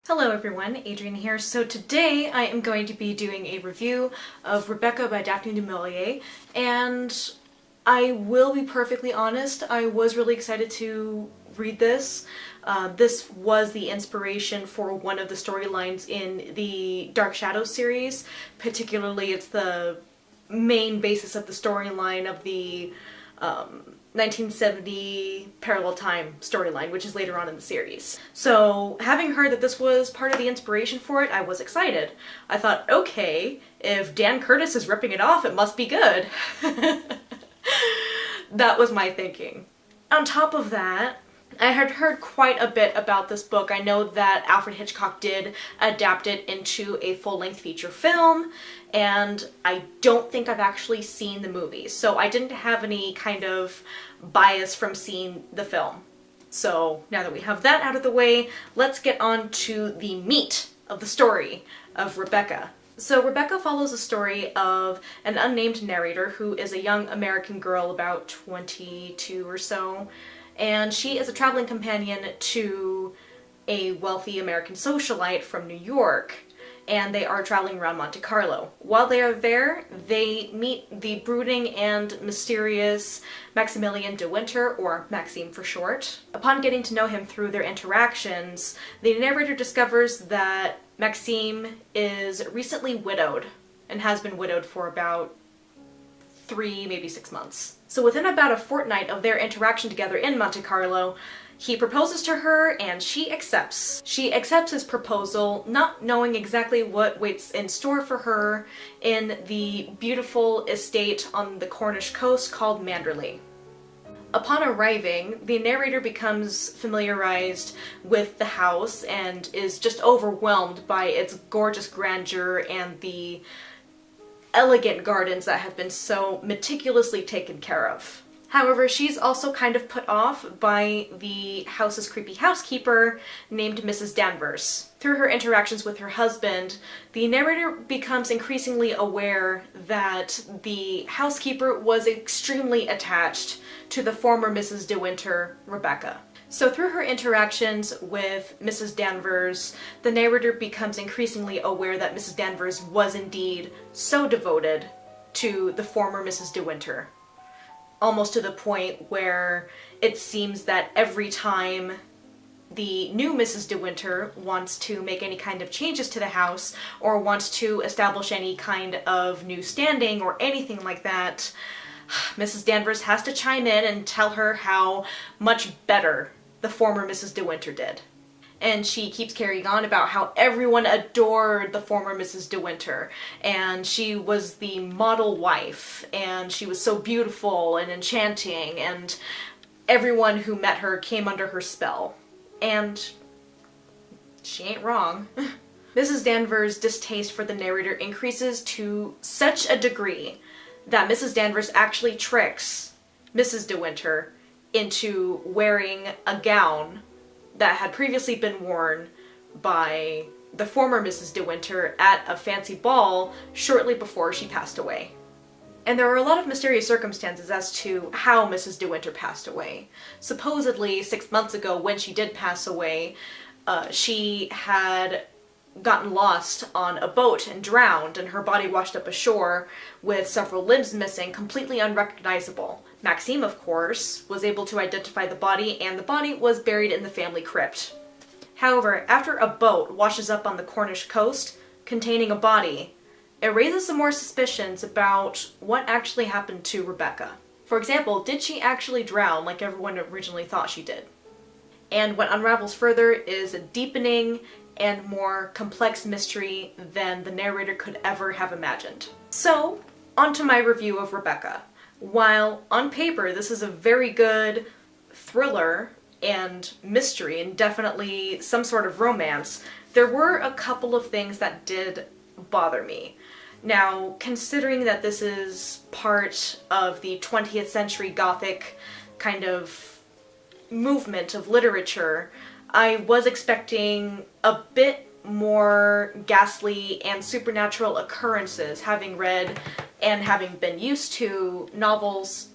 Hello everyone, Adrienne here. So today I am going to be doing a review of Rebecca by Daphne du Maurier, and I will be perfectly honest, I was really excited to read this. This was the inspiration for one of the storylines in the Dark Shadows series. Particularly, it's the main basis of the storyline of the 1970 parallel time storyline, which is later on in the series. So having heard that this was part of the inspiration for it, I was excited. I thought, okay, if Dan Curtis is ripping it off, it must be good. That was my thinking. On top of that, I had heard quite a bit about this book. I know that Alfred Hitchcock did adapt it into a full-length feature film, and I don't think I've actually seen the movie, so I didn't have any kind of bias from seeing the film. So now that we have that out of the way, let's get on to the meat of the story of Rebecca. So Rebecca follows the story of an unnamed narrator who is a young American girl about 22 or so, and she is a traveling companion to a wealthy American socialite from New York, and they are traveling around Monte Carlo. While they are there, they meet the brooding and mysterious Maximilian de Winter, or Maxime for short. Upon getting to know him through their interactions, the narrator discovers that Maxime is recently widowed, and has been widowed for about 3, maybe 6 months. So within about a fortnight of their interaction together in Monte Carlo, he proposes to her and she accepts. She accepts his proposal, not knowing exactly what waits in store for her in the beautiful estate on the Cornish coast called Manderley. Upon arriving, the narrator becomes familiarized with the house and is just overwhelmed by its gorgeous grandeur and the elegant gardens that have been so meticulously taken care of. However, she's also kind of put off by the house's creepy housekeeper named Mrs. Danvers. Through her interactions with her husband, the narrator becomes increasingly aware that the housekeeper was extremely attached to the former Mrs. De Winter, Rebecca. So through her interactions with Mrs. Danvers, the narrator becomes increasingly aware that Mrs. Danvers was indeed so devoted to the former Mrs. De Winter. Almost to the point where it seems that every time the new Mrs. De Winter wants to make any kind of changes to the house, or wants to establish any kind of new standing or anything like that, Mrs. Danvers has to chime in and tell her how much better the former Mrs. De Winter did. And she keeps carrying on about how everyone adored the former Mrs. De Winter, and she was the model wife, and she was so beautiful and enchanting, and everyone who met her came under her spell. And she ain't wrong. Mrs. Danvers' distaste for the narrator increases to such a degree that Mrs. Danvers actually tricks Mrs. De Winter into wearing a gown that had previously been worn by the former Mrs. De Winter at a fancy ball shortly before she passed away. And there are a lot of mysterious circumstances as to how Mrs. De Winter passed away. Supposedly, 6 months ago when she did pass away, she had gotten lost on a boat and drowned, and her body washed up ashore with several limbs missing, completely unrecognizable. Maxime, of course, was able to identify the body, and the body was buried in the family crypt. However, after a boat washes up on the Cornish coast containing a body, it raises some more suspicions about what actually happened to Rebecca. For example, did she actually drown like everyone originally thought she did? And what unravels further is a deepening and more complex mystery than the narrator could ever have imagined. So, onto my review of Rebecca. While on paper this is a very good thriller and mystery and definitely some sort of romance, there were a couple of things that did bother me. Now, considering that this is part of the 20th century Gothic kind of movement of literature, I was expecting a bit more ghastly and supernatural occurrences, having read and having been used to novels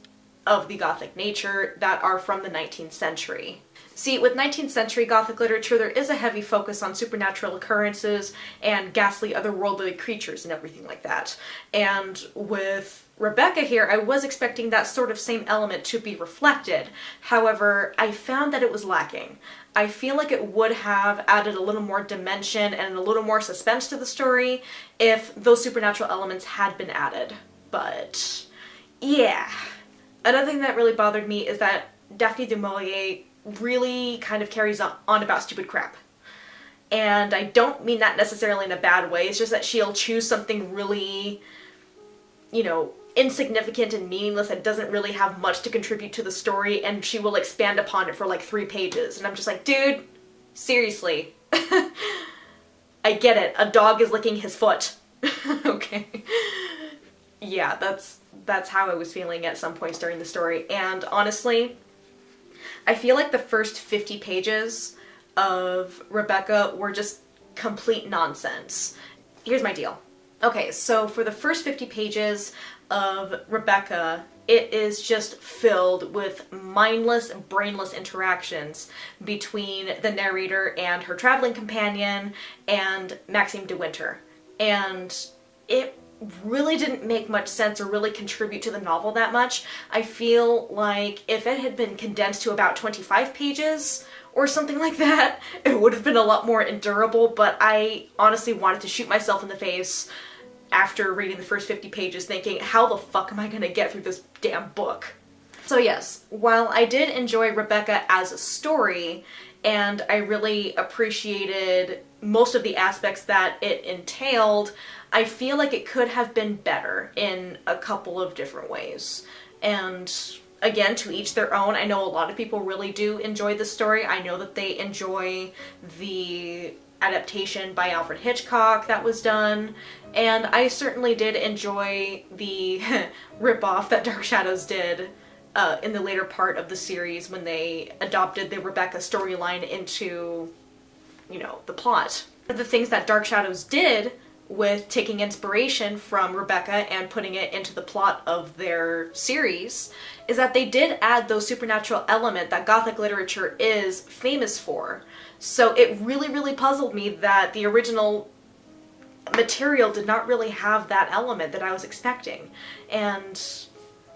of the Gothic nature that are from the 19th century. See, with 19th century Gothic literature, there is a heavy focus on supernatural occurrences and ghastly otherworldly creatures and everything like that. And with Rebecca here, I was expecting that sort of same element to be reflected. However, I found that it was lacking. I feel like it would have added a little more dimension and a little more suspense to the story if those supernatural elements had been added. But yeah. Another thing that really bothered me is that Daphne du Maurier really kind of carries on about stupid crap. And I don't mean that necessarily in a bad way, it's just that she'll choose something really, you know, insignificant and meaningless that doesn't really have much to contribute to the story, and she will expand upon it for like 3 pages. And I'm just like, dude, seriously. I get it, a dog is licking his foot. Okay. Yeah, that's how I was feeling at some points during the story. And honestly, I feel like the first 50 pages of Rebecca were just complete nonsense. Here's my deal. Okay, so for the first 50 pages of Rebecca, it is just filled with mindless, brainless interactions between the narrator and her traveling companion and Maxime de Winter. And it really didn't make much sense or really contribute to the novel that much. I feel like if it had been condensed to about 25 pages or something like that, it would have been a lot more endurable, but I honestly wanted to shoot myself in the face after reading the first 50 pages thinking, how the fuck am I gonna get through this damn book? So yes, while I did enjoy Rebecca as a story, and I really appreciated most of the aspects that it entailed, I feel like it could have been better in a couple of different ways. And again, to each their own. I know a lot of people really do enjoy the story. I know that they enjoy the adaptation by Alfred Hitchcock that was done, and I certainly did enjoy the ripoff that Dark Shadows did in the later part of the series when they adopted the Rebecca storyline into, you know, the plot. The things that Dark Shadows did with taking inspiration from Rebecca and putting it into the plot of their series is that they did add those supernatural element that Gothic literature is famous for. So it really, really puzzled me that the original material did not really have that element that I was expecting. And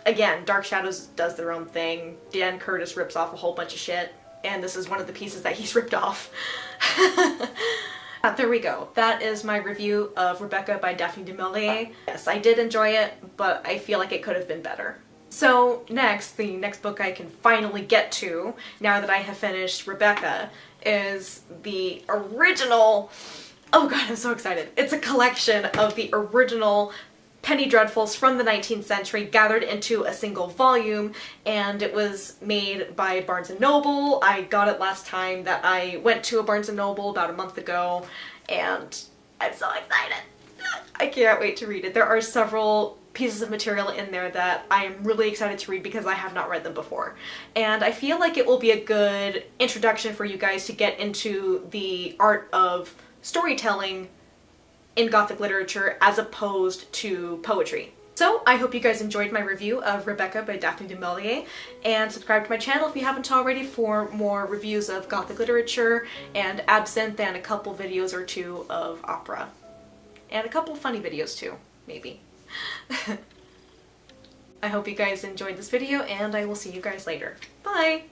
again, Dark Shadows does their own thing. Dan Curtis rips off a whole bunch of shit, and this is one of the pieces that he's ripped off. There we go. That is my review of Rebecca by Daphne du Maurier. Yes, I did enjoy it, but I feel like it could have been better. So next, the next book I can finally get to, now that I have finished Rebecca, is the original... Oh god, I'm so excited. It's a collection of the original Penny Dreadfuls from the 19th century gathered into a single volume, and it was made by Barnes & Noble. I got it last time that I went to a Barnes & Noble about a month ago, and I'm so excited. I can't wait to read it. There are several pieces of material in there that I am really excited to read because I have not read them before. And I feel like it will be a good introduction for you guys to get into the art of storytelling in Gothic literature as opposed to poetry. So I hope you guys enjoyed my review of Rebecca by Daphne du Maurier, and subscribe to my channel if you haven't already for more reviews of Gothic literature and absinthe and a couple videos or two of opera. And a couple funny videos too, maybe. I hope you guys enjoyed this video, and I will see you guys later. Bye!